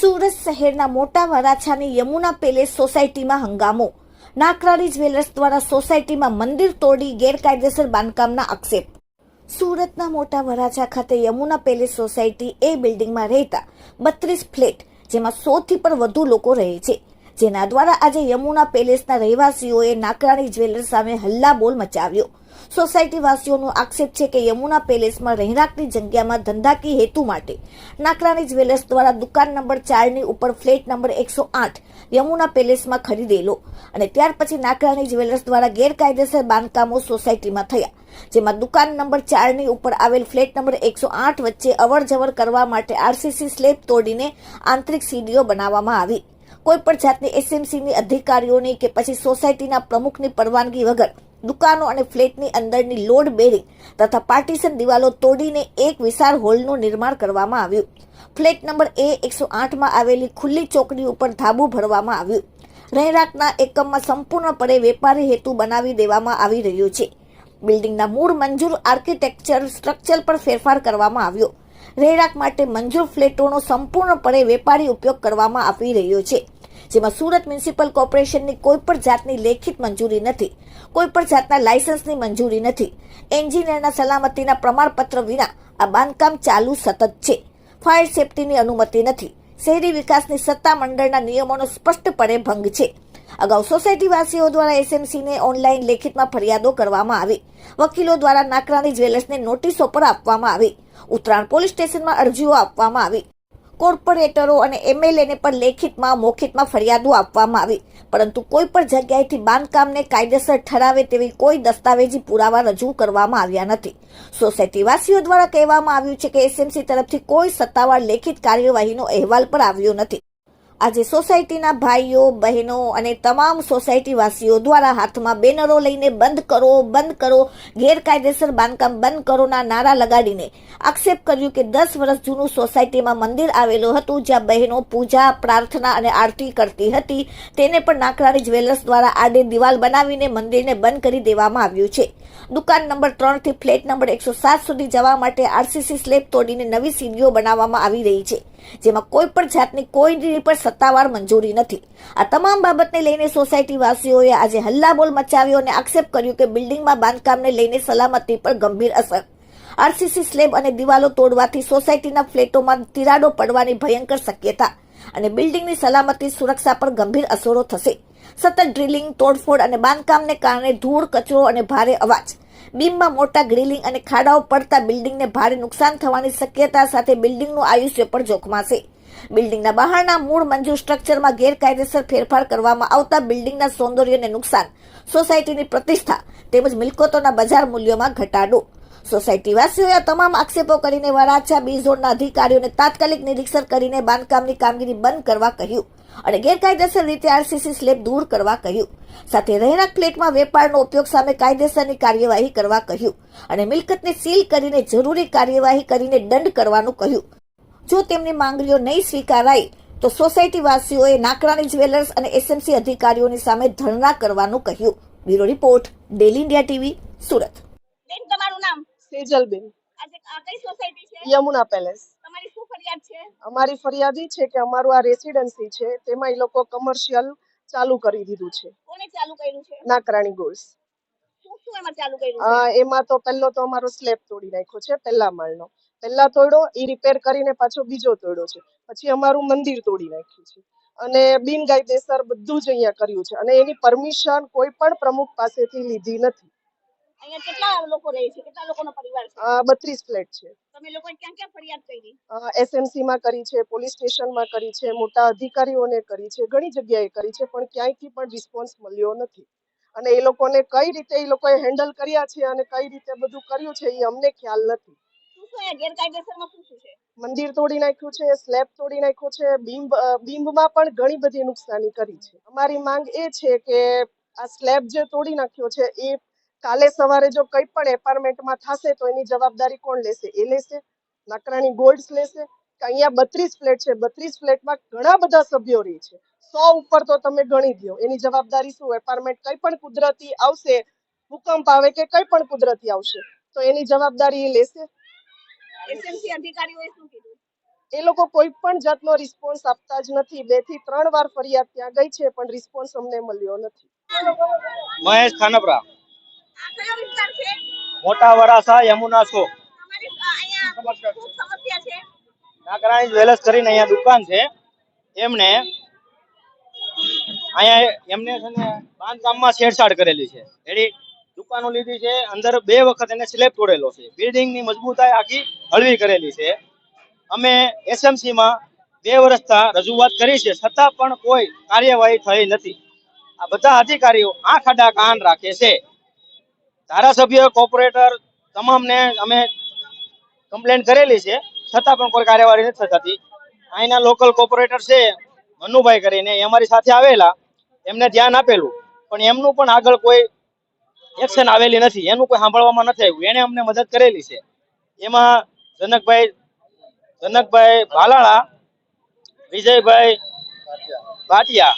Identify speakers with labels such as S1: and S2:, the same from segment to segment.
S1: સુરત શહેરના મોટા વરાછાની યમુના પેલેસ સોસાયટીમાં હંગામો. નાકરાણી જ્વેલર્સ દ્વારા સોસાયટીમાં મંદિર તોડી ગેરકાયદેસર બાંધકામના આક્ષેપ. સુરતના મોટા વરાછા ખાતે યમુના પેલેસ સોસાયટી એ બિલ્ડિંગમાં રહેતા 32 ફ્લેટ, જેમાં 100 થી પણ વધુ લોકો રહે છે, જેના દ્વારા આજે યમુના પેલેસના રહેવાસીઓએ નાકરાણી જ્વેલર્સ સામે હલ્લાબોલ મચાવ્યો. સોસાયટી વાસીઓનો આક્ષેપ છે કે યમુના પેલેસમાં રહેણાંકની જગ્યામાં ધંધાકીય હેતુ માટે નાકરાણી જ્વેલર્સ દ્વારા દુકાન નંબર 4 ની ઉપર ફ્લેટ નંબર 108 યમુના પેલેસમાં ખરીદેલો અને ત્યાર પછી નાકરાણી જ્વેલર્સ દ્વારા ગેરકાયદેસર બાંધકામો સોસાયટીમાં થયા, જેમાં દુકાન નંબર 4 ની ઉપર આવેલ ફ્લેટ નંબર 108 વચ્ચે અવરજવર કરવા માટે આરસીસી સ્લેબ તોડીને આંતરિક સીડીઓ બનાવવામાં આવી. કોઈ પણ જાતની એસએમસીની અધિકારીઓની કે પછી સોસાયટીના પ્રમુખની પરવાનગી વગર દુકાનો અને ફ્લેટની અંદરની લોડ બેરિંગ તથા પાર્ટીશન દિવાલો તોડીને એક વિશાળ હોલનું નિર્માણ કરવામાં આવ્યું. ફ્લેટ નંબર A108 માં આવેલી ખુલ્લી ચોકડી ઉપર ધાબુ ભરવામાં આવ્યું. રહેણાંકના એકમમાં સંપૂર્ણપણે વેપારી હેતુ બનાવી દેવામાં આવી રહ્યો છે. બિલ્ડિંગના મૂળ મંજૂર આર્કિટેક્ચર સ્ટ્રક્ચર પર ફેરફાર કરવામાં આવ્યો. રહેણાંક માટે મંજૂર ફ્લેટોનો સંપૂર્ણપણે વેપારી ઉપયોગ કરવામાં આવી રહ્યો છે, જેમાં સુરત મ્યુનિસિપલ કોર્પોરેશનની કોઈ પણ જાતની લેખિત મંજૂરી નથી, કોઈ પણ જાતના લાયસન્સની મંજૂરી નથી. એન્જિનિયરના સલામતીના પ્રમાણપત્ર વિના આ બાંધકામ ચાલુ સતત છે. ફાયર સેફટીની અનુમતિ નથી. શહેરી વિકાસની સત્તા મંડળના નિયમોનો સ્પષ્ટપણે ભંગ છે. અગાઉ સોસાયટીવાસીઓ દ્વારા એસએમસીને ઓનલાઈન લેખિતમાં ફરિયાદો કરવામાં આવી. વકીલો દ્વારા નાકરાણી જ્વેલર્સને નોટિસો પર આપવામાં આવી. ઉત્તરાયણ પોલીસ સ્ટેશનમાં અરજીઓ આપવામાં આવી. કોર્પોરેટરો અને એમએલએને પણ લેખિતમાં મૌખિકમાં ફરિયાદો આપવામાં આવી, પરંતુ કોઈ પણ જગ્યાએથી બાંધકામને કાયદેસર ઠરાવે તેવી કોઈ દસ્તાવેજી પુરાવા રજૂ કરવામાં આવ્યા નથી. સોસાયટીવાસીઓ દ્વારા કહેવામાં આવ્યું છે કે એસએમસી તરફથી કોઈ સત્તાવાર લેખિત કાર્યવાહીનો અહેવાલ પણ આવ્યો નથી. આજે સોસાયટીના ભાઈઓ, બહેનો અને તમામ સોસાયટીવાસીઓ દ્વારા હાથમાં બેનરો લઈને બંધ કરો, ગેરકાયદેસર બાંધકામ બંધ કરોના નારા લગાડીને આક્ષેપ કર્યું કે 10 વર્ષ જૂનું સોસાયટીમાં મંદિર આવેલું હતું, જ્યાં બહેનો પૂજા, પ્રાર્થના અને આરતી કરતી હતી, તેને પણ નાકરાણી જ્વેલર્સ દ્વારા આડે દિવાલ બનાવીને મંદિરને બંધ કરી દેવામાં આવ્યું છે. દુકાન નંબર 3 થી ફ્લેટ નંબર 107 સુધી જવા માટે આરસીસી સ્લેબ તોડીને નવી સીડીઓ બનાવવામાં આવી રહી છે, જેમાં કોઈ પણ જાતની કોઈની પર સત્તાવાર મંજૂરી નથી. આ તમામ બાબતને લઈને સોસાયટીવાસીઓએ આજે હલ્લાબોલ મચાવ્યો અને આક્ષેપ કર્યો કે બિલ્ડિંગમાં બાંધકામને લઈને સલામતી પર ગંભીર અસર. આરસીસી સ્લેબ અને દિવાલો તોડવાથી સોસાયટીના ફ્લેટોમાં તિરાડો પડવાની ભયંકર શક્યતા અને બિલ્ડિંગની સલામતી સુરક્ષા પર ગંભીર અસરો થશે. સતત ડ્રિલિંગ, તોડફોડ અને બાંધકામને કારણે ધૂળ, કચરો અને ભારે અવાજ, બીમમાં મોટા ગ્રીલિંગ અને ખાડાઓ પડતા બિલ્ડિંગને ભારે નુકસાન થવાની શક્યતા સાથે બિલ્ડિંગનું આયુષ્ય પણ જોખમાશે. બિલ્ડિંગના બહારના મૂળ મંજૂર સ્ટ્રક્ચરમાં ગેરકાયદેસર ફેરફાર કરવામાં આવતા બિલ્ડિંગના સૌંદર્યને નુકસાન, સોસાયટીની પ્રતિષ્ઠા તેમજ મિલકતોના બજાર મૂલ્યોમાં ઘટાડો. સોસાયટીવાસીઓએ આ તમામ આક્ષેપો કરીને વરાછા બી ઝોનના અધિકારીઓને તાત્કાલિક નિરીક્ષણ કરીને બાંધકામની કામગીરી બંધ કરવા કહ્યું અને ગેરકાયદેસર રીતે આરસીસી સ્લેબ દૂર કરવા કહ્યું. સાથે રહેણાંક ફ્લેટમાં વેપારનો ઉપયોગ સામે કાયદેસરની કાર્યવાહી કરવા કહ્યું અને મિલકતને સીલ કરીને જરૂરી કાર્યવાહી કરીને દંડ કરવાનું કહ્યું. જો તેમની માંગણીઓ નહીં સ્વીકારાય તો સોસાયટીવાસીઓએ નાકરાણી જ્વેલર્સ અને એસએમસી અધિકારીઓની સામે ધરણા કરવાનું કહ્યું. Bureau report, daily India TV, Surat.
S2: તમારું નામ?
S3: સેજલબેન.
S2: આજે આ કઈ સોસાયટી છે?
S3: યમુના પેલેસ.
S2: તમારી શું ફરિયાદ છે?
S3: અમારી ફરિયાદ ઈ છે કે અમારું આ રેસિડેન્સી છે, તેમાં એ લોકો કમર્શિયલ ચાલુ કરી દીધું છે.
S2: કોને ચાલુ કર્યું છે?
S3: નાકરાણી ગોલ્સ.
S2: શું એમાં ચાલુ કર્યું છે?
S3: એમાં તો પહેલો તો અમારો સ્લેબ તોડી નાખ્યો છે, પહેલા માળનો. પહેલા તોડ્યો, ઈ રિપેર કરીને પાછો બીજો તોડ્યો છે. પછી અમારું મંદિર તોડી નાખ્યું છે અને બિનકાયદેસર બધું જ અહીંયા કર્યું છે અને એની પરમિશન કોઈ પણ પ્રમુખ પાસેથી લીધી નથી.
S2: અહીંયા કેટલા લોકો રહે છે? કેટલા લોકોનો પરિવાર છે?
S3: 32 ફ્લેટ છે.
S2: તમે લોકોએ ક્યાં ક્યાં ફરિયાદ કરી?
S3: એસએમસી માં કરી છે, પોલીસ સ્ટેશનમાં કરી છે, મોટા અધિકારીઓને કરી છે, ઘણી જગ્યાએ કરી છે, પણ ક્યાંયથી પણ રિસ્પોન્સ મળ્યો નથી. અને એ લોકોને કઈ રીતે એ લોકોએ હેન્ડલ કર્યા છે અને કઈ રીતે બધું કર્યું છે એ અમને ખ્યાલ નથી.
S2: શું ગેરકાયદેસરમાં શું છે?
S3: મંદિર તોડી નાખ્યું છે, સ્લેબ તોડી નાખ્યો છે, બીમમાં પણ ઘણી બધી નુકસાની કરી છે. અમારી માંગ એ છે કે આ સ્લેબ જે તોડી નાખ્યો છે એ કાલે સવારે જો કંઈ પણ એપાર્ટમેન્ટમાં થશે તો એની જવાબદારી કોણ લેશે? એ લેશે? નાકરાણી ગોલ્ડ્સ લેશે? કે અહીંયા 32 ફ્લેટ છે, 32 ફ્લેટમાં ઘણા બધા સભ્યો રહે છે, 100 ઉપર તો તમે ગણી દો. એની જવાબદારી શું? એપાર્ટમેન્ટ કંઈ પણ કુદરતી આવશે, ભૂકંપ આવે કે કંઈ પણ કુદરતી આવશે તો એની જવાબદારી એ લેશે?
S2: એસએમસી અધિકારીઓએ શું કીધું?
S3: એ લોકો કોઈ પણ જાતનો રિસ્પોન્સ આપતા જ નથી. 2 થી 3 વાર ફરિયાદ ત્યાં ગઈ છે પણ રિસ્પોન્સ અમને મળ્યો નથી.
S4: મહેશ ખાનપરા,
S2: આ કયો વિસ્તાર છે?
S4: મોટા વરાસા, યમુના ચોક.
S2: તમારી અહીંયા શું સમસ્યા છે?
S4: નાકરાણી જ્વેલર્સ કરીને અહીંયા દુકાન છે. એમને અહીંયા એમને છે ને બાંધકામમાં છેડછાડ કરેલી છે. એની દુકાનો લીધી છે, અંદર 2 વખત એને સ્લેબ તોડેલો છે. બિલ્ડિંગની મજબૂતાઈ આખી હળવી કરેલી છે. અમે એસએમસી માં 2 વર્ષથી રજૂઆત કરી છે, છતાં પણ કોઈ કાર્યવાહી થઈ નથી. આ બધા અધિકારીઓ આંખ આડા કાન રાખે છે. ધારાસભ્ય, કોર્પોરેટર તમામને અમે કમ્પ્લેન કરેલી છે, છતાં પણ કોઈ કાર્યવાહી નથી થતી. અહીંના લોકલ કોર્પોરેટર છે મનુભાઈ કરીને, એ અમારી સાથે આવેલા, એમને ધ્યાન આપેલું, પણ એમનું પણ આગળ કોઈ એક્શન આવેલી નથી. એનું કોઈ સાંભળવામાં નથી આવ્યું. એને અમને મદદ કરેલી છે. એમાં જનકભાઈ ભાલાળા, વિજયભાઈ ભાટિયા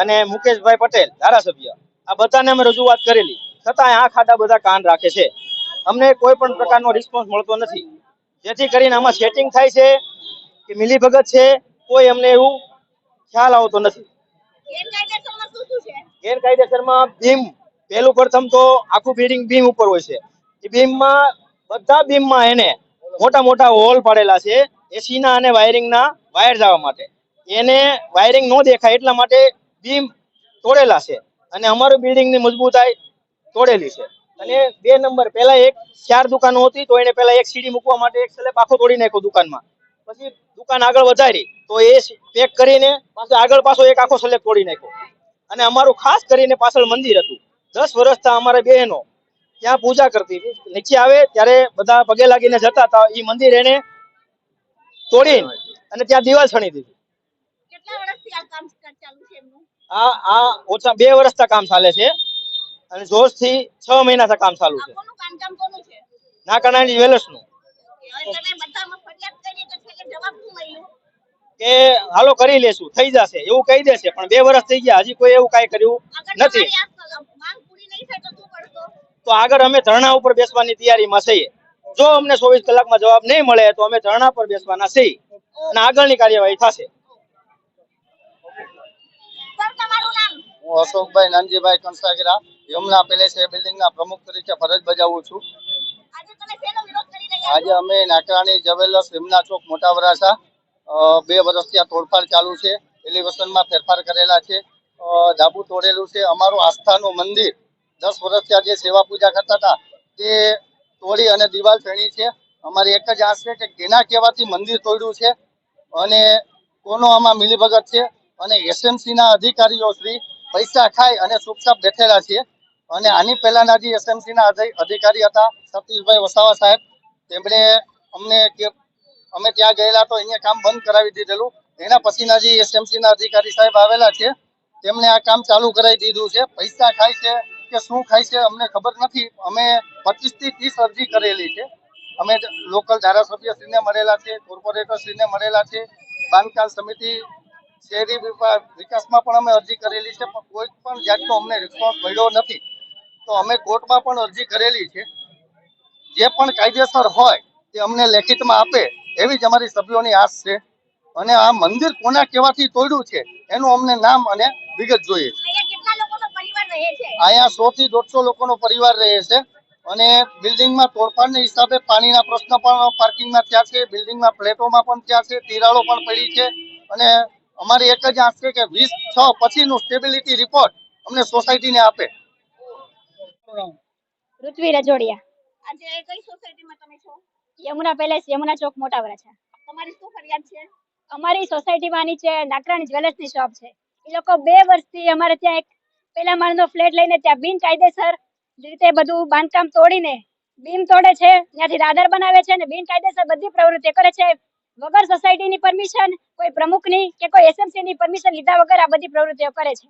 S4: અને મુકેશભાઈ પટેલ ધારાસભ્ય, આ બધાને અમે રજૂઆત કરેલી, છતાં આ ખાડા બધા કાન રાખે છે. અમને કોઈ પણ પ્રકારનો રિસ્પોન્સ મળતો નથી. જેથી કરીને આમાં સેટિંગ થાય છે કે મિલીભગત છે, કોઈ અમને એવું ખ્યાલ આવતો નથી.
S2: ગેરકાયદેસરમાં શું છે?
S4: ગેરકાયદેસરમાં બીમ, પહેલું પ્રથમ તો આખું બિલ્ડિંગ બીમ ઉપર હોય છે. એ બીમમાં બધા બીમમાં એને મોટા મોટા હોલ પાડેલા છે એસીના અને વાયરિંગના વાયર જવા માટે. એને વાયરિંગ ન દેખાય એટલા માટે બીમ તોડેલા છે અને અમારું બિલ્ડિંગની મજબૂતાઈ તોડેલી છે. અને 2 નંબર, પહેલા 4 દુકાનો હતી તો એને પહેલા એક સીડી મૂકવા માટે એક સ્લેબ આખો તોડી નાખ્યો દુકાનમાં. પછી દુકાન આગળ વધારી તો એ પેક કરીને પાછો આગળ પાછો એક આખો સ્લેબ તોડી નાખ્યો. અને અમારું ખાસ કરીને પાછળ મંદિર હતું. 10 વર્ષથી અમારે બહેનો ત્યાં પૂજા કરતી હતી. નીચે આવે ત્યારે બધા પગે લાગીને જતા હતા. એ મંદિર એને તોડી અને ત્યાં દિવાલ છણી દીધી.
S2: કેટલા વર્ષથી આ કામ ચાલુ છે એમનું?
S4: આ ઓછા 2 વર્ષથી કામ ચાલે છે અને જોશથી 6 મહિનાથી કામ ચાલુ છે.
S2: કોનું બાંધકામ કોનું છે?
S4: નાકરાણી જ્વેલર્સનું.
S2: હવે તમે બધામાં ફરિયાદ કરી તો છેલ્લે જવાબ શું મળ્યું?
S4: કે હાલો કરી લેશું, થઈ જશે એવું કહી દેશે, પણ 2 વર્ષ થઈ ગયા, હજી કોઈ એવું કાંઈ કર્યું
S2: અગર
S4: નથી.
S2: તમારી આ માંગ પૂરી નહીં થાય તો શું કરશો?
S4: તો આગળ અમે ધરણા ઉપર બેસવાની તૈયારીમાં છીએ. જો અમને 24 કલાકમાં જવાબ નહીં મળે તો અમે ધરણા પર બેસવાના છીએ અને આગળની કાર્યવાહી થશે.
S2: સર, તમારું નામ?
S5: હું અશોકભાઈ નાનજીભાઈ કંસાગરા, યમુના પેલેસ બિલ્ડિંગના પ્રમુખ તરીકે ફરજ બજાવું છું.
S2: આજે તમે શેનો વિરોધ કરી રહ્યા
S5: આજે અમે નાકરાણી જ્વેલર્સ યમુના ચોક મોટા વરાસા 2 વર્ષથી આ તોડફાડ ચાલુ છે. એલિવેશનમાં ફેરફાર કરેલા છે, ધાબુ તોડેલું છે. અમારું આસ્થાનું મંદિર 10 વર્ષથી જે સેવા પૂજા કરતા હતા તે તોડી અને દિવાલ ફેણી છે. અમારી એક જ આશ છે કે કેના કહેવાથી મંદિર તોડ્યું છે અને કોનો આમાં મિલીભગત છે. અને એસએમસી ના અધિકારીઓ શ્રી પૈસા ખાઈ અને ચૂપચાપ બેઠેલા છે. અને આની પહેલાના જે એસએમસી ના અધિકારી હતા સતીશભાઈ વસાવા સાહેબ, તેમણે અમને કે અમે ત્યાં ગયેલા તો અહીંયા કામ બંધ કરાવી દીધેલું. એના પછીના જે એસએમસી ના અધિકારી સાહેબ આવેલા છે તેમણે આ કામ ચાલુ કરાવી દીધું છે. પૈસા ખાય છે કે શું ખાય છે અમને ખબર નથી. અમે 25 થી 30 અરજી કરેલી છે. અમે લોકલ ધારાસભ્ય શ્રીને મળેલા છે, કોર્પોરેટર શ્રીને મળેલા છે, બાંધકામ સમિતિ શહેરી વિકાસમાં પણ અમે અરજી કરેલી છે, પણ કોઈ પણ જાતનો અમને રિસ્પોન્સ મળ્યો નથી. તો અમે કોર્ટમાં પણ અરજી કરેલી છે. જે પણ કાયદેસર હોય તે અમને લેખિતમાં આપે એવી જ અમારી સભ્યોની આશ છે. અને આ મંદિર કોના કહેવાથી તોડ્યું છે એનું અમને નામ અને વિગત જોઈએ.
S2: અહીંયા કેટલા લોકોનો પરિવાર રહે છે?
S5: અહીંયા 100 થી 150 લોકોનો પરિવાર રહે છે. અને બિલ્ડિંગમાં તોડફાડના હિસાબે પાણીના પ્રશ્ન પણ પાર્કિંગમાં થયા છે, બિલ્ડિંગમાં ફ્લેટોમાં પણ થયા છે, તિરાડો પણ પડી છે. અને અમારી એક જ આશ છે કે 20/6 પછીનું સ્ટેબિલિટી રિપોર્ટ અમને સોસાયટીને આપે.
S6: પૃથ્વી રજોડિયા,
S2: આજે કઈ સોસાયટીમાં તમે છો?
S6: યમુના પેલેસ, યમુના ચોક, મોટા વરાછા.
S2: તમારી શું ફરિયાદ છે?
S6: અમારી સોસાયટીમાં નીચે નાકરાણી જ્વેલર્સની શોપ છે. એ લોકો 2 વર્ષથી અમારે ત્યાં એક પેલા માળનો ફ્લેટ લઈને ત્યાં બિનકાયદેસર રીતે બધું બાંધકામ તોડીને બીમ તોડે છે, ત્યાંથી દાદર બનાવે છે અને બિનકાયદેસર બધી પ્રવૃત્તિ કરે છે વગર સોસાયટીની પરમિશન, કોઈ પ્રમુખની કે કોઈ એસએમસીની પરમિશન લીધા વગર આ બધી પ્રવૃત્તિઓ કરે છે.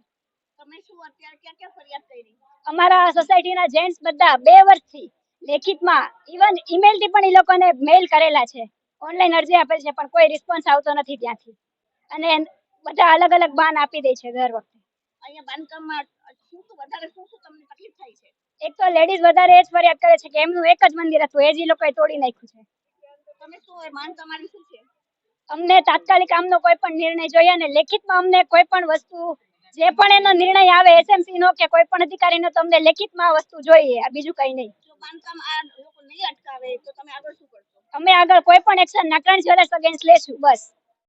S2: તમે શું અત્યારે ક્યાં ક્યાં ફરિયાદ કરી?
S6: અમારા સોસાયટીના જેન્ટ્સ બધા 2 વર્ષથી લેખિતમાં, ઇવન ઈમેલ થી પણ એ લોકોને મેલ કરેલા છે, ઓનલાઈન અરજી આપે છે, પણ કોઈ રિસ્પોન્સ આવતો નથી ત્યાંથી. અને બધા અલગ અલગ બાન આપી દે છે દર વખતે.
S2: અહીંયા બાંધકામમાં વધારે શું તમને તકલીફ થાય છે?
S6: એક તો લેડીઝ વધારે એ જ ફરિયાદ કરે છે કે એમનું એક જ મંદિર હતું, એ જ ઈ લોકોએ તોડી નાખ્યું છે.
S2: તમે શું માંગ તમારી શું છે?
S6: અમને તાત્કાલિક આમનો કોઈ પણ નિર્ણય જોઈએ અને લેખિતમાં અમને કોઈ પણ વસ્તુ જે પણ એનો નિર્ણય આવે એસએમસી નો કે કોઈ પણ અધિકારીનો તો અમને લેખિતમાં આ વસ્તુ જોઈએ, આ બીજું કઈ નહીં.
S2: જો બાંધકામ આ લોકો નહીં અટકાવે તો તમે આગળ શું કરશો?
S6: અમે આગળ કોઈ પણ એક્શન નાકરાણી જ્વેલર્સ અગેન્સ્ટ લેશું બસ.